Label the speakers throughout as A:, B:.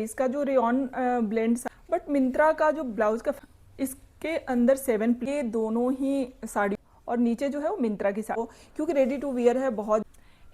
A: इसका जो rayon blend, but Myntra का जो ब्लाउज का इसके अंदर 7 ये दोनों ही साड़ी और नीचे जो है वो मिंत्रा की साड़ी, क्योंकि रेडी टू वियर है बहुत।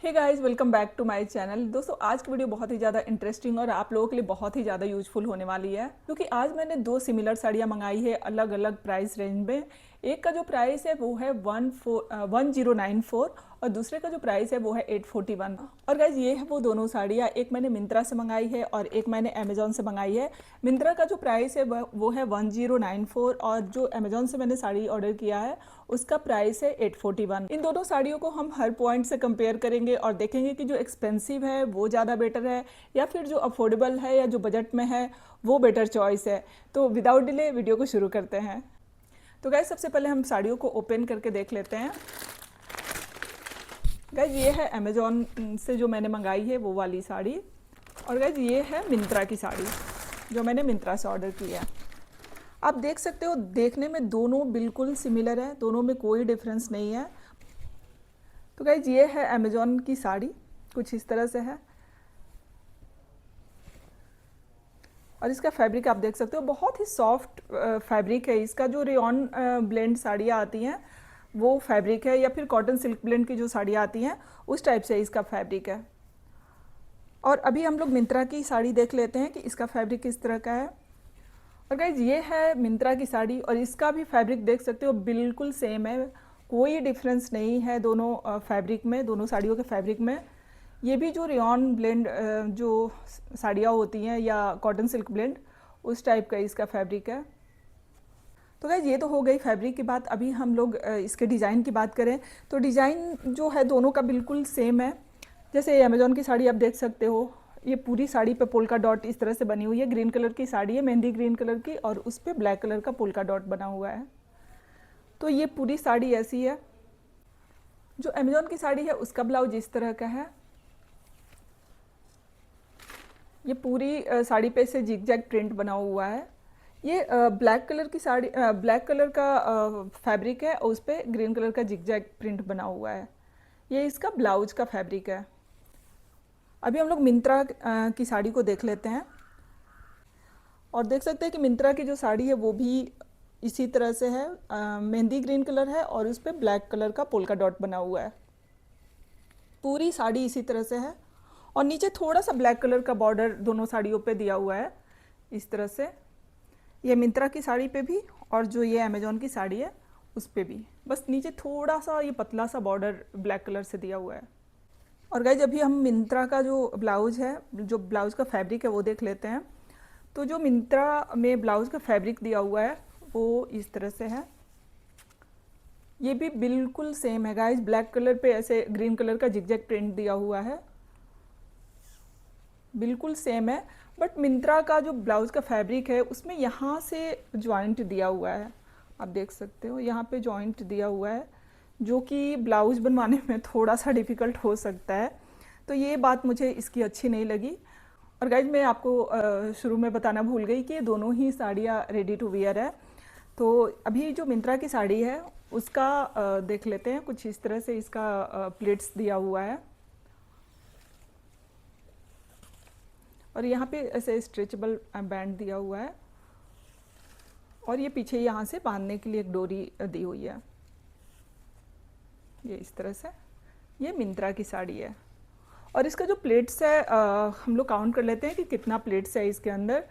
A: Hey guys, welcome back to my channel. दोस्तों, आज की वीडियो बहुत ही ज़्यादा इंटरेस्टिंग और आप लोगों के लिए बहुत ही ज़्यादा यूजफुल होने वाली है, क्योंकि आज मैंने 2 सिमिलर साड़ियाँ मंगाई है अलग अलग प्राइस रेंज में। एक का जो प्राइस है वो है 1094 और दूसरे का जो प्राइस है वो है 841। और गाइज ये है वो दोनों साड़ियाँ, एक मैंने मिंत्रा से मंगाई है और एक मैंने अमेजोन से मंगाई है। मिंत्रा का जो प्राइस है वो है 1094 और जो अमेजोन से मैंने साड़ी ऑर्डर किया है उसका प्राइस है 841। इन दोनों साड़ियों को हम हर पॉइंट से कंपेयर करेंगे और देखेंगे कि जो एक्सपेंसिव है वो ज़्यादा बेटर है या फिर जो अफोर्डेबल है या जो बजट में है वो बेटर चॉइस है। तो विदाउट डिले वीडियो को शुरू करते हैं। तो गाइज सबसे पहले हम साड़ियों को ओपन करके देख लेते हैं। गाइज ये है अमेजोन से जो मैंने मंगाई है वो वाली साड़ी, और गाइज ये है मिंत्रा की साड़ी जो मैंने मिंत्रा से ऑर्डर की है। आप देख सकते हो देखने में दोनों बिल्कुल सिमिलर है, दोनों में कोई डिफरेंस नहीं है। तो गाइज ये है अमेजोन की साड़ी, कुछ इस तरह से है और इसका फैब्रिक आप देख सकते हो बहुत ही सॉफ्ट फैब्रिक है। इसका जो रेयॉन ब्लेंड साड़ियाँ आती हैं वो फैब्रिक है, या फिर कॉटन सिल्क ब्लेंड की जो साड़ियाँ आती हैं उस टाइप से इसका फैब्रिक है। और अभी हम लोग मिंत्रा की साड़ी देख लेते हैं कि इसका फैब्रिक किस तरह का है। और गाइज ये है मिंत्रा की साड़ी और इसका भी फैब्रिक देख सकते हो बिल्कुल सेम है, कोई डिफरेंस नहीं है दोनों फैब्रिक में, दोनों साड़ियों के फैब्रिक में। ये भी जो रेयॉन ब्लेंड जो साड़ियाँ होती हैं या कॉटन सिल्क ब्लेंड उस टाइप का इसका फैब्रिक है। तो गाइज ये तो हो गई फैब्रिक की बात। अभी हम लोग इसके डिज़ाइन की बात करें तो डिज़ाइन जो है दोनों का बिल्कुल सेम है। जैसे अमेजोन की साड़ी आप देख सकते हो, ये पूरी साड़ी पे पोल्का डॉट इस तरह से बनी हुई है। ग्रीन कलर की साड़ी है, मेहंदी ग्रीन कलर की, और उस पर ब्लैक कलर का पोल्का डॉट बना हुआ है। तो ये पूरी साड़ी ऐसी है। जो अमेजोन की साड़ी है उसका ब्लाउज इस तरह का है। ये पूरी साड़ी पे से जिग जैग प्रिंट बना हुआ है। ये ब्लैक कलर की साड़ी, ब्लैक कलर का फैब्रिक है और उस पर ग्रीन कलर का जिग जैग प्रिंट बना हुआ है। ये इसका ब्लाउज का फैब्रिक है। अभी हम लोग मिंत्रा की साड़ी को देख लेते हैं और देख सकते हैं कि मिंत्रा की जो साड़ी है वो भी इसी तरह से है। मेहंदी ग्रीन कलर है और उस पर ब्लैक कलर का पोल्का डॉट बना हुआ है। पूरी साड़ी इसी तरह से है और नीचे थोड़ा सा ब्लैक कलर का बॉर्डर दोनों साड़ियों पे दिया हुआ है इस तरह से। ये मिंत्रा की साड़ी पे भी और जो ये अमेजोन की साड़ी है उस पे भी बस नीचे थोड़ा सा ये पतला सा बॉर्डर ब्लैक कलर से दिया हुआ है। और गाइज अभी हम मिंत्रा का जो ब्लाउज है, जो ब्लाउज का फैब्रिक है वो देख लेते हैं। तो जो मिंत्रा में ब्लाउज का फैब्रिक दिया हुआ है वो इस तरह से है। ये भी बिल्कुल सेम है गाइज, ब्लैक कलर पे ऐसे ग्रीन कलर का जिगजैग प्रिंट दिया हुआ है, बिल्कुल सेम है। बट मिंत्रा का जो ब्लाउज का फैब्रिक है उसमें यहाँ से जॉइंट दिया हुआ है, आप देख सकते हो यहाँ पे जॉइंट दिया हुआ है, जो कि ब्लाउज बनवाने में थोड़ा सा डिफ़िकल्ट हो सकता है। तो ये बात मुझे इसकी अच्छी नहीं लगी। और गाइज मैं आपको शुरू में बताना भूल गई कि दोनों ही साड़ियाँ रेडी टू वियर है। तो अभी जो मिंत्रा की साड़ी है उसका देख लेते हैं। कुछ इस तरह से इसका प्लेट्स दिया हुआ है और यहाँ पे ऐसे स्ट्रेचेबल बैंड दिया हुआ है और ये पीछे यहाँ से बांधने के लिए एक डोरी दी हुई है। ये इस तरह से ये मिंत्रा की साड़ी है और इसका जो प्लेट्स है हम लोग काउंट कर लेते हैं कि कितना प्लेट्स है इसके अंदर।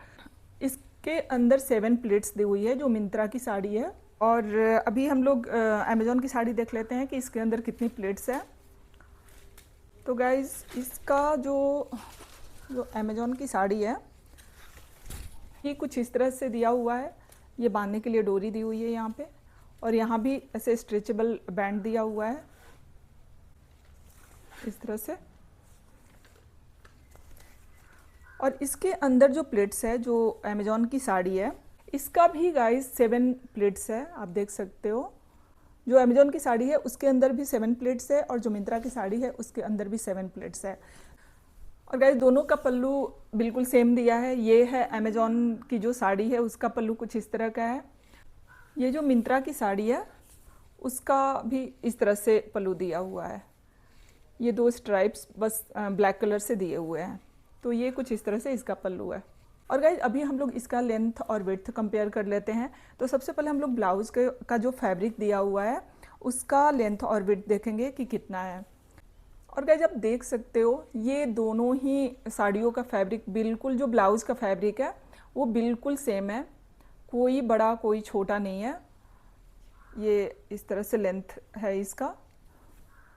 A: इसके अंदर 7 प्लेट्स दी हुई है जो मिंत्रा की साड़ी है। और अभी हम लोग अमेजोन की साड़ी देख लेते हैं कि इसके अंदर कितनी प्लेट्स है। तो गाइज इसका जो अमेजोन की साड़ी है ये कुछ इस तरह से दिया हुआ है। ये बांधने के लिए डोरी दी हुई है यहाँ पे और यहाँ भी ऐसे स्ट्रेचेबल बैंड दिया हुआ है इस तरह से। और इसके अंदर जो प्लेट्स है जो अमेजोन की साड़ी है इसका भी गाइस 7 प्लेट्स है, आप देख सकते हो। जो अमेजोन की साड़ी है उसके अंदर भी 7 प्लेट्स है और जो मिंत्रा की साड़ी है उसके अंदर भी 7 प्लेट्स है। और गाइस दोनों का पल्लू बिल्कुल सेम दिया है। ये है अमेजोन की जो साड़ी है उसका पल्लू कुछ इस तरह का है। ये जो मिंत्रा की साड़ी है उसका भी इस तरह से पल्लू दिया हुआ है। ये 2 स्ट्राइप्स बस ब्लैक कलर से दिए हुए हैं। तो ये कुछ इस तरह से इसका पल्लू है। और गाइज अभी हम लोग इसका लेंथ और विड्थ कंपेयर कर लेते हैं। तो सबसे पहले हम लोग ब्लाउज़ के का जो फैब्रिक दिया हुआ है उसका लेंथ और विड्थ देखेंगे कि कितना है। और गाइज आप देख सकते हो ये दोनों ही साड़ियों का फैब्रिक बिल्कुल, जो ब्लाउज़ का फैब्रिक है वो बिल्कुल सेम है, कोई बड़ा कोई छोटा नहीं है। ये इस तरह से लेंथ है इसका।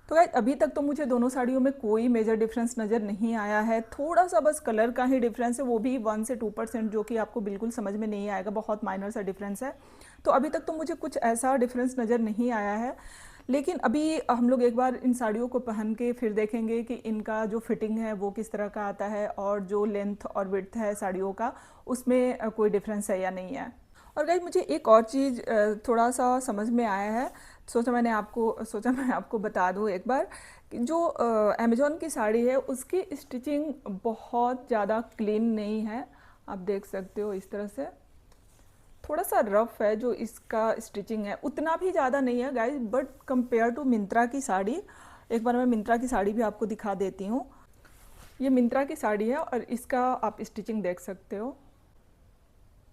A: तो गाइस अभी तक तो मुझे दोनों साड़ियों में कोई मेजर डिफरेंस नज़र नहीं आया है। थोड़ा सा बस कलर का ही डिफरेंस है, वो भी 1 से 2%, जो कि आपको बिल्कुल समझ में नहीं आएगा, बहुत माइनर सा डिफरेंस है। तो अभी तक तो मुझे कुछ ऐसा डिफरेंस नज़र नहीं आया है। लेकिन अभी हम लोग एक बार इन साड़ियों को पहन के फिर देखेंगे कि इनका जो फिटिंग है वो किस तरह का आता है, और जो लेंथ और विड्थ है साड़ियों का उसमें कोई डिफरेंस है या नहीं है। और गाइस मुझे एक और चीज़ थोड़ा सा समझ में आया है, सोचा मैं आपको बता दूं एक बार कि जो अमेज़ॉन की साड़ी है उसकी स्टिचिंग बहुत ज़्यादा क्लीन नहीं है। आप देख सकते हो इस तरह से थोड़ा सा रफ है जो इसका स्टिचिंग है, उतना भी ज़्यादा नहीं है guys, but compare to Myntra की साड़ी, एक बार मैं मिंत्रा की साड़ी भी आपको दिखा देती हूँ। ये मिंत्रा की साड़ी है और इसका आप स्टिचिंग देख सकते हो।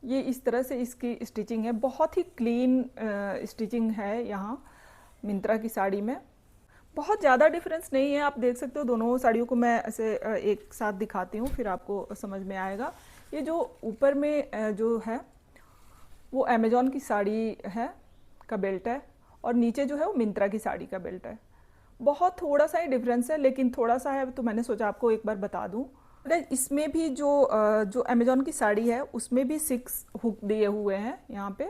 A: ये इस तरह से इसकी स्टिचिंग है, बहुत ही क्लीन स्टिचिंग है यहाँ मिंत्रा की साड़ी में। बहुत ज़्यादा डिफरेंस नहीं है, आप देख सकते हो। दोनों साड़ियों को मैं ऐसे एक साथ दिखाती हूँ फिर आपको समझ में आएगा। ये जो ऊपर में जो है वो अमेज़ॉन की साड़ी है का बेल्ट है, और नीचे जो है वो मिंत्रा की साड़ी का बेल्ट है। बहुत थोड़ा सा ही डिफरेंस है, लेकिन थोड़ा सा है तो मैंने सोचा आपको एक बार बता दूं। इसमें भी जो अमेज़ॉन की साड़ी है उसमें भी 6 हुक दिए हुए हैं यहाँ पे,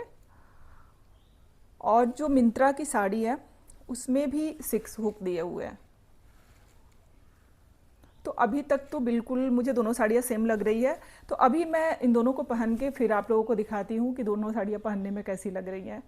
A: और जो मिंत्रा की साड़ी है उसमें भी 6 हुक दिए हुए हैं। तो अभी तक तो बिल्कुल मुझे दोनों साड़ियाँ सेम लग रही है। तो अभी मैं इन दोनों को पहन के फिर आप लोगों को दिखाती हूँ कि दोनों साड़ियाँ पहनने में कैसी लग रही हैं।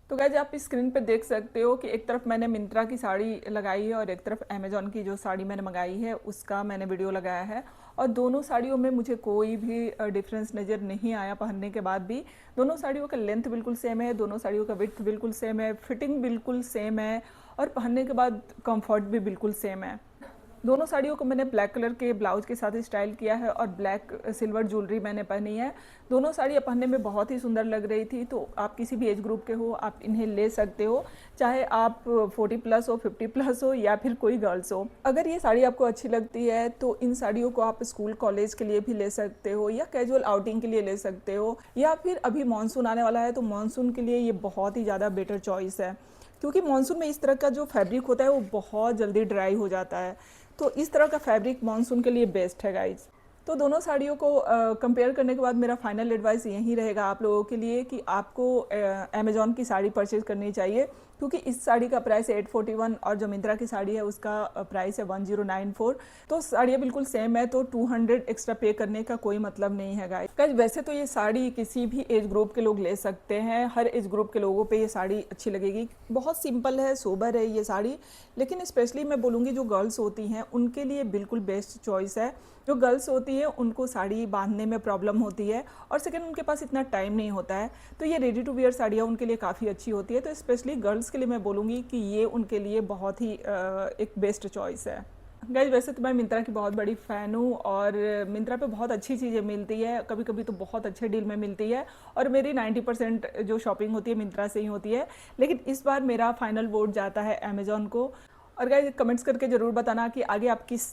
A: तो गाइज आप इस स्क्रीन पे देख सकते हो कि एक तरफ मैंने मिंत्रा की साड़ी लगाई है और एक तरफ अमेज़ॉन की जो साड़ी मैंने मंगाई है उसका मैंने वीडियो लगाया है। और दोनों साड़ियों में मुझे कोई भी डिफरेंस नज़र नहीं आया पहनने के बाद भी। दोनों साड़ियों का लेंथ बिल्कुल सेम है, दोनों साड़ियों का विड्थ बिल्कुल सेम है, फिटिंग बिल्कुल सेम है, और पहनने के बाद कंफर्ट भी बिल्कुल सेम है। दोनों साड़ियों को मैंने ब्लैक कलर के ब्लाउज के साथ स्टाइल किया है और ब्लैक सिल्वर ज्वेलरी मैंने पहनी है। दोनों साड़ियाँ पहनने में बहुत ही सुंदर लग रही थी। तो आप किसी भी एज ग्रुप के हो आप इन्हें ले सकते हो, चाहे आप 40 प्लस हो, 50 प्लस हो, या फिर कोई गर्ल्स हो। अगर ये साड़ी आपको अच्छी लगती है तो इन साड़ियों को आप स्कूल कॉलेज के लिए भी ले सकते हो, या कैजुअल आउटिंग के लिए ले सकते हो, या फिर अभी मानसून आने वाला है तो मानसून के लिए ये बहुत ही ज़्यादा बेटर चॉइस है, क्योंकि मानसून में इस तरह का जो फैब्रिक होता है वो बहुत जल्दी ड्राई हो जाता है। तो इस तरह का फैब्रिक मानसून के लिए बेस्ट है गाइज। तो दोनों साड़ियों को कंपेयर करने के बाद मेरा फाइनल एडवाइस यही रहेगा आप लोगों के लिए कि आपको अमेज़ॉन की साड़ी परचेज़ करनी चाहिए, क्योंकि इस साड़ी का प्राइस है 841 और जो मिंत्रा की साड़ी है उसका प्राइस है 1094। तो साड़ियाँ बिल्कुल सेम है, तो 200 एक्स्ट्रा पे करने का कोई मतलब नहीं है गाइज। वैसे तो ये साड़ी किसी भी एज ग्रुप के लोग ले सकते हैं, हर एज ग्रुप के लोगों पे ये साड़ी अच्छी लगेगी। बहुत सिंपल है, सोबर है ये साड़ी, लेकिन स्पेशली मैं बोलूँगी जो गर्ल्स होती हैं उनके लिए बिल्कुल बेस्ट चॉइस है। जो गर्ल्स होती हैं उनको साड़ी बांधने में प्रॉब्लम होती है, और सेकंड उनके पास इतना टाइम नहीं होता है, तो ये रेडी टू वियर साड़ियाँ उनके लिए काफ़ी अच्छी होती है। तो स्पेशली गर्ल्स के लिए मैं बोलूँगी कि ये उनके लिए बहुत ही एक बेस्ट चॉइस है। गाइज वैसे तो मैं मिंत्रा की बहुत बड़ी फ़ैन हूँ, और मिंत्रा पे बहुत अच्छी चीज़ें मिलती है, कभी कभी तो बहुत अच्छे डील में मिलती है, और मेरी 90% जो शॉपिंग होती है मिंत्रा से ही होती है। लेकिन इस बार मेरा फाइनल वोट जाता है अमेज़ॉन को। और गाइज कमेंट्स करके ज़रूर बताना कि आगे आप किस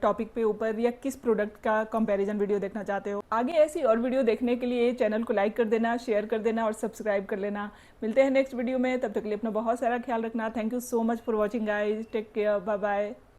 A: टॉपिक पे ऊपर या किस प्रोडक्ट का कंपैरिजन वीडियो देखना चाहते हो। आगे ऐसी और वीडियो देखने के लिए चैनल को लाइक कर देना, शेयर कर देना और सब्सक्राइब कर लेना। मिलते हैं नेक्स्ट वीडियो में, तब तक के लिए अपना बहुत सारा ख्याल रखना। Thank you so much for watching guys, take care, bye bye.